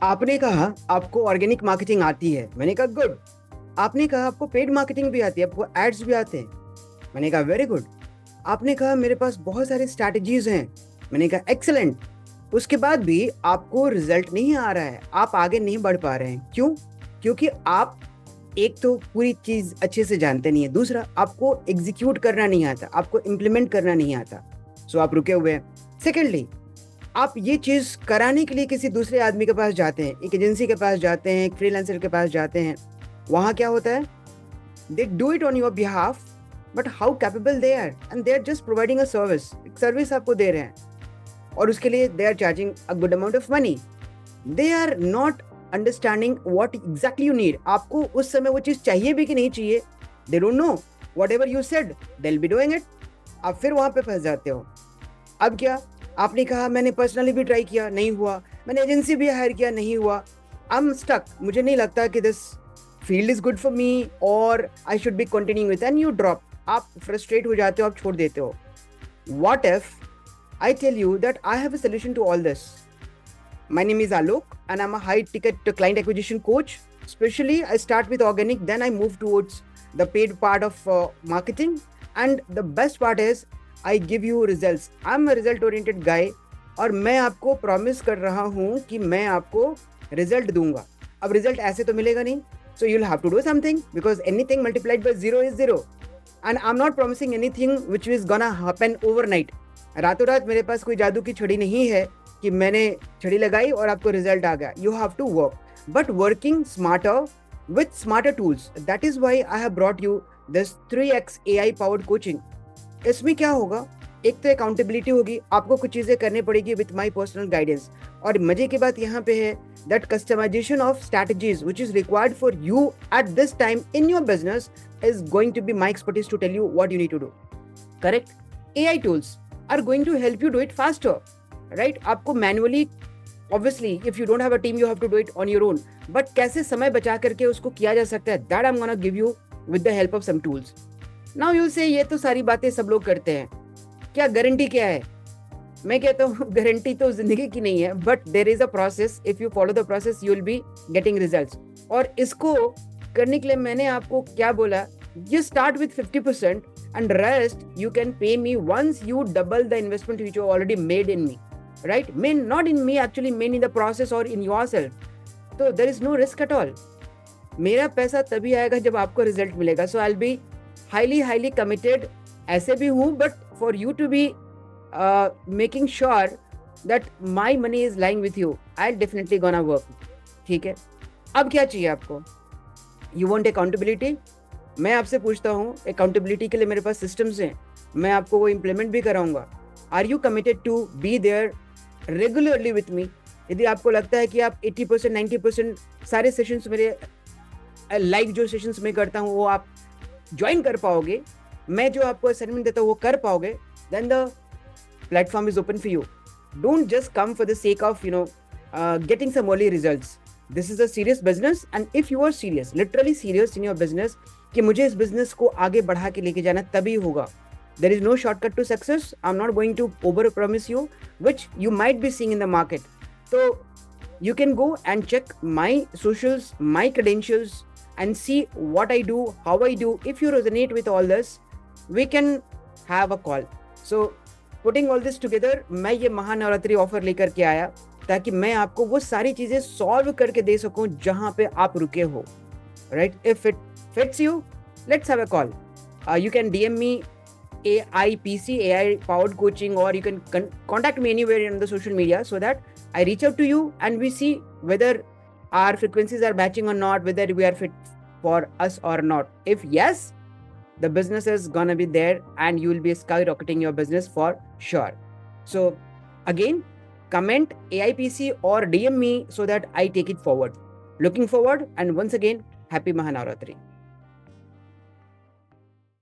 आपने कहा आपको ऑर्गेनिक मार्केटिंग आती है, मैंने कहा गुड। आपने कहा आपको पेड मार्केटिंग भी आती है, आपको एड्स भी आते हैं, मैंने कहा वेरी गुड। आपने कहा मेरे पास बहुत सारी स्ट्रैटेजीज हैं, मैंने कहा एक्सेलेंट। उसके बाद भी आपको रिजल्ट नहीं आ रहा है, आप आगे नहीं बढ़ पा रहे हैं, क्यों? क्योंकि आप एक तो पूरी चीज अच्छे से जानते नहीं है, दूसरा आपको एग्जीक्यूट करना नहीं आता, आपको इम्प्लीमेंट करना नहीं आता, सो आप रुके हुए हैं। सेकेंडली, आप ये चीज कराने के लिए किसी दूसरे आदमी के पास जाते हैं, एक एजेंसी के पास जाते हैं, एक फ्रीलांसर के पास जाते हैं। वहां क्या होता है? They do it on your behalf, but how capable they are, and they are just providing a service, एक सर्विस आपको दे रहे हैं और उसके लिए they are charging a good amount of money. They are not understanding what exactly you need, आपको उस समय वो चीज चाहिए भी कि नहीं चाहिए। They don't know, what ever you said they will be doing it. आप फिर वहां पे फंस जाते हो। अब क्या? आपने कहा मैंने पर्सनली भी ट्राई किया, नहीं हुआ, मैंने एजेंसी भी हायर किया, नहीं हुआ, आई एम स्टक, मुझे नहीं लगता कि this field is good for me और I should be continuing with, and you drop. आप फ्रस्ट्रेट हो जाते हो, आप छोड़ देते हो। What if I tell you that I have a solution to all this? My name is Alok and I'm a high ticket client acquisition coach. Especially, I start with organic, then I move towards the paid part of marketing. And the best part is I give you results. I'm a result oriented guy और मैं आपको promise कर रहा हूँ कि मैं आपको result दूंगा। अब रिजल्ट ऐसे तो मिलेगा नहीं, so you'll have to do something because anything multiplied by zero is zero. And I'm not promising anything which is gonna happen overnight. रातों रात मेरे पास कोई जादू की छड़ी नहीं है कि मैंने छड़ी लगाई और आपको रिजल्ट आ गया। You have to work, but working smarter with smarter tools. That is why I have brought you this 3x AI powered coaching. इसमें क्या होगा? एक तो अकाउंटेबिलिटी होगी, आपको कुछ चीजें करनी पड़ेगी विथ माई पर्सनल गाइडेंस। और मजे की बात यहाँ पे है that customisation of strategies which is required for you at this time in your business is going to be my expertise to tell you what you need to do. Correct? AI tools are going to help you do it faster, right? आपको manually, obviously, if you don't have a team, you have to do it on your own. But कैसे समय बचा करके उसको किया जा सकता है, that I'm gonna give you with the help of some tools. Now you'll say ये तो सारी बातें सब लोग करते हैं, क्या गारंटी क्या है? मैं कहता हूँ गारंटी तो जिंदगी की नहीं है, but there is a process. If you follow the process, you will be getting results. और इसको करने के लिए मैंने आपको क्या बोला? You start with 50% and rest you can pay me once you double the investment which you already made in me, right? Not in me, actually made in the process or in yourself. So there is no risk at all. मेरा पैसा तभी आएगा जब आपको result मिलेगा. So I'll be highly committed. ऐसे भी हूँ, but for you to be making sure that my money is lying with you, I'll definitely gonna work. ठीक है? अब क्या चाहिए आपको? You want accountability? मैं आपसे पूछता हूँ, अकाउंटेबिलिटी के लिए मेरे पास सिस्टम्स हैं, मैं आपको वो इम्प्लीमेंट भी कराऊंगा। Are you committed to be there regularly with me? यदि आपको लगता है कि आप 80% 90% सारे सेशंस मेरे लाइव जो सेशंस में करता हूँ वो आप ज्वाइन कर पाओगे, मैं जो आपको असाइनमेंट देता हूँ वो कर पाओगे, then the platform is open for you. Don't just come for the sake of getting some early results. This is a serious business, and if you are serious, literally serious in your business, कि मुझे इस business को आगे बढ़ा के लेके जाना, तभी होगा. There is no shortcut to success. I'm not going to over promise you, which you might be seeing in the market. So you can go and check my socials, my credentials, and see what I do, how I do. If you resonate with all this, we can have a call. So putting all this together, मैं ये Maha Navratri offer लेकर के आया ताकि मैं आपको वो सारी चीजें सॉल्व करके दे सकूं जहां पे आप रुके हो. Right? If it fits you, let's have a call. You can DM me AIPC, AI powered coaching, or you can contact me anywhere in the social media so that I reach out to you and we see whether our frequencies are matching or not, whether we are fit for us or not. If yes, the business is gonna be there and you will be skyrocketing your business for sure. So again, comment AIPC or DM me so that I take it forward. Looking forward, and once again, happy Mahanavratri.